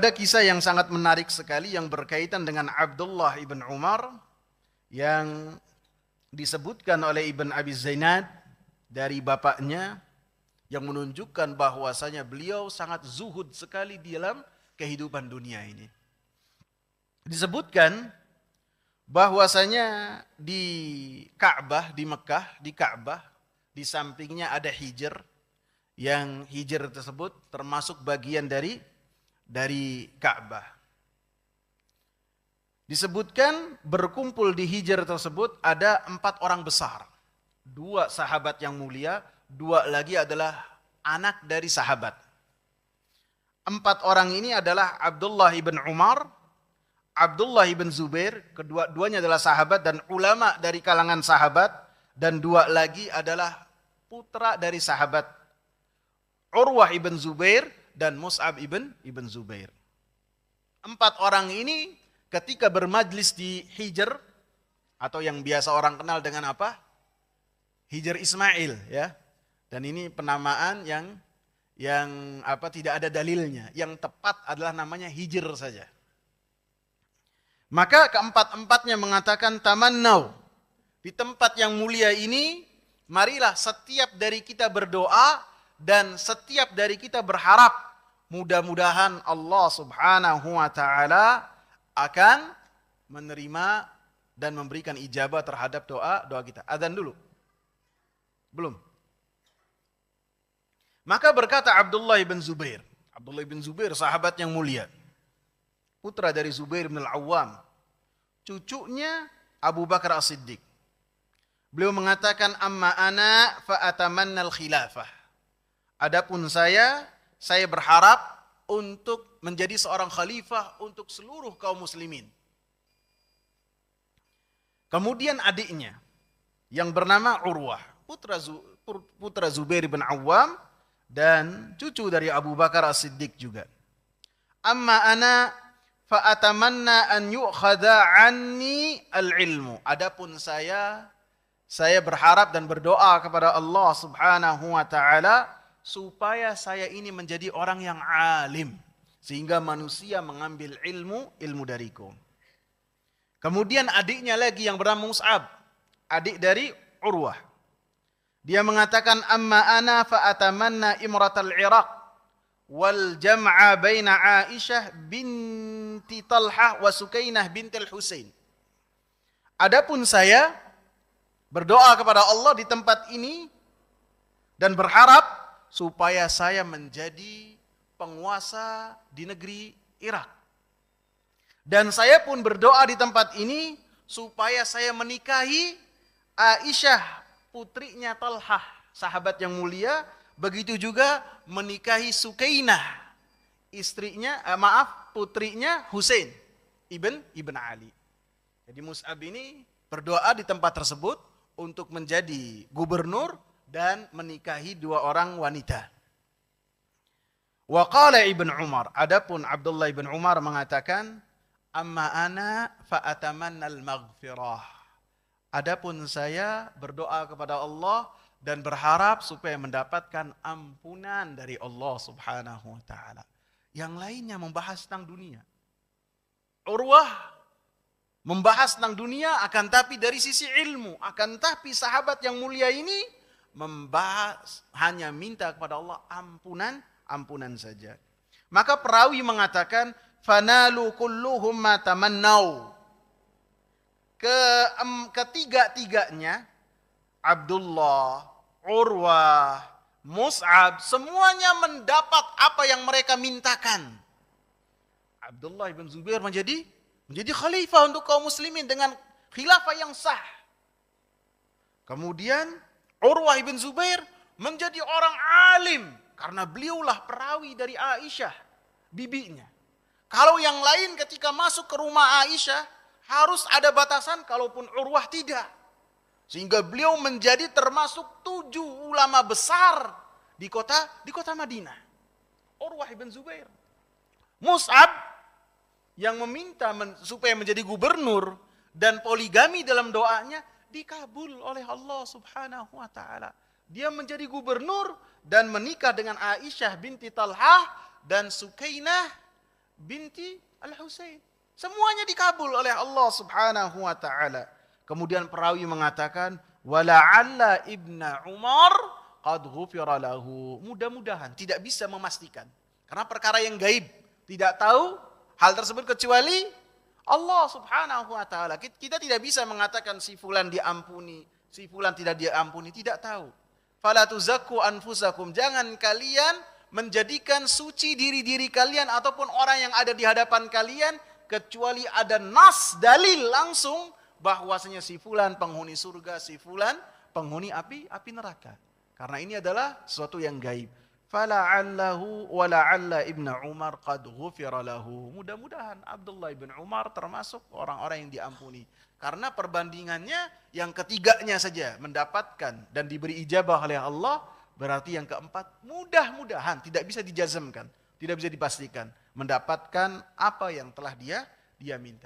Ada kisah yang sangat menarik sekali yang berkaitan dengan Abdullah ibn Umar yang disebutkan oleh Ibn Abi Zainad dari bapaknya yang menunjukkan bahwasanya beliau sangat zuhud sekali di dalam kehidupan dunia ini. Disebutkan bahwasanya di Ka'bah, di Mekah, di Ka'bah, di sampingnya ada hijr, yang hijr tersebut termasuk bagian dari Ka'bah. Disebutkan berkumpul di hijr tersebut ada 4 orang besar. 2 sahabat yang mulia, 2 lagi adalah anak dari sahabat. 4 orang ini adalah Abdullah ibn Umar, Abdullah ibn Zubair, kedua-duanya adalah sahabat dan ulama dari kalangan sahabat, dan 2 lagi adalah putra dari sahabat, Urwah ibn Zubair dan Mus'ab ibn Zubair. 4 orang ini ketika bermajlis di hijr, atau yang biasa orang kenal dengan apa? Hijr Ismail, ya. Dan ini penamaan yang tidak ada dalilnya. Yang tepat adalah namanya hijr saja. Maka keempat-empatnya mengatakan tamannau. Di tempat yang mulia ini, marilah setiap dari kita berdoa dan setiap dari kita berharap mudah-mudahan Allah Subhanahu wa taala akan menerima dan memberikan ijabah terhadap doa kita. Adzan dulu. Belum. Maka berkata Abdullah ibn Zubair. Abdullah ibn Zubair sahabat yang mulia. Putra dari Zubair bin Al-Awwam. Cucunya Abu Bakar As-Siddiq. Beliau mengatakan amma ana fa atamanna al-khilafah. Adapun saya berharap untuk menjadi seorang khalifah untuk seluruh kaum muslimin. Kemudian adiknya yang bernama Urwah, putra Zubair bin Awwam dan cucu dari Abu Bakar As-Siddiq juga. Amma ana fa atamanna an yu'khadha anni al-ilmu. Adapun saya berharap dan berdoa kepada Allah Subhanahu wa taala supaya saya ini menjadi orang yang alim sehingga manusia mengambil ilmu dariku. Kemudian adiknya lagi yang bernama Mus'ab, adik dari Urwah. Dia mengatakan amma ana fa atamanna imratal Iraq wal jam'a baina Aisyah binti Talhah wa Sukainah bintil Husain. Adapun saya berdoa kepada Allah di tempat ini dan berharap supaya saya menjadi penguasa di negeri Irak. Dan saya pun berdoa di tempat ini supaya saya menikahi Aisyah, putrinya Talhah, sahabat yang mulia, begitu juga menikahi Sukainah, putrinya Husain ibn Ali. Jadi Mus'ab ini berdoa di tempat tersebut untuk menjadi gubernur dan menikahi 2 orang wanita. Wa qala Ibn Umar, adapun Abdullah ibn Umar mengatakan, amma ana fa atamanna al-maghfirah. Adapun saya berdoa kepada Allah dan berharap supaya mendapatkan ampunan dari Allah Subhanahu wa taala. Yang lainnya membahas tentang dunia. Urwah membahas tentang dunia, akan tapi dari sisi ilmu. Akan tapi sahabat yang mulia ini membahas hanya minta kepada Allah ampunan saja. Maka perawi mengatakan fanalu kulluhum ma tamannau. Ketiga-tiganya Abdullah, Urwah, Mus'ab semuanya mendapat apa yang mereka mintakan. Abdullah ibn Zubair menjadi khalifah untuk kaum muslimin dengan khilafah yang sah. Kemudian Urwah ibn Zubair menjadi orang alim karena beliaulah perawi dari Aisyah, bibinya. Kalau yang lain ketika masuk ke rumah Aisyah harus ada batasan, kalaupun Urwah tidak. Sehingga beliau menjadi termasuk 7 ulama besar di kota Madinah. Urwah ibn Zubair. Mus'ab yang meminta supaya menjadi gubernur dan poligami dalam doanya dikabul oleh Allah Subhanahu wa taala. Dia menjadi gubernur dan menikah dengan Aisyah binti Talhah dan Sukainah binti Al-Husain. Semuanya dikabul oleh Allah Subhanahu wa taala. Kemudian perawi mengatakan, wala'alla ibna Umar qad ghufira lahu. Mudah-mudahan, tidak bisa memastikan. Karena perkara yang gaib, tidak tahu hal tersebut kecuali Allah Subhanahu wa taala. Kita tidak bisa mengatakan si fulan diampuni, si fulan tidak diampuni, tidak tahu. Fala tuzakku anfusakum. Jangan kalian menjadikan suci diri-diri kalian ataupun orang yang ada di hadapan kalian kecuali ada nas dalil langsung bahwasanya si fulan penghuni surga, si fulan penghuni api neraka. Karena ini adalah sesuatu yang gaib. Fala'allahu wala'alla ibnu Umar qad ghufira lahu. Mudah-mudahan Abdullah bin Umar termasuk orang-orang yang diampuni. Karena perbandingannya yang ketiganya saja mendapatkan dan diberi ijabah oleh Allah, berarti yang keempat mudah-mudahan, tidak bisa dijazmkan, tidak bisa dipastikan, mendapatkan apa yang telah dia minta.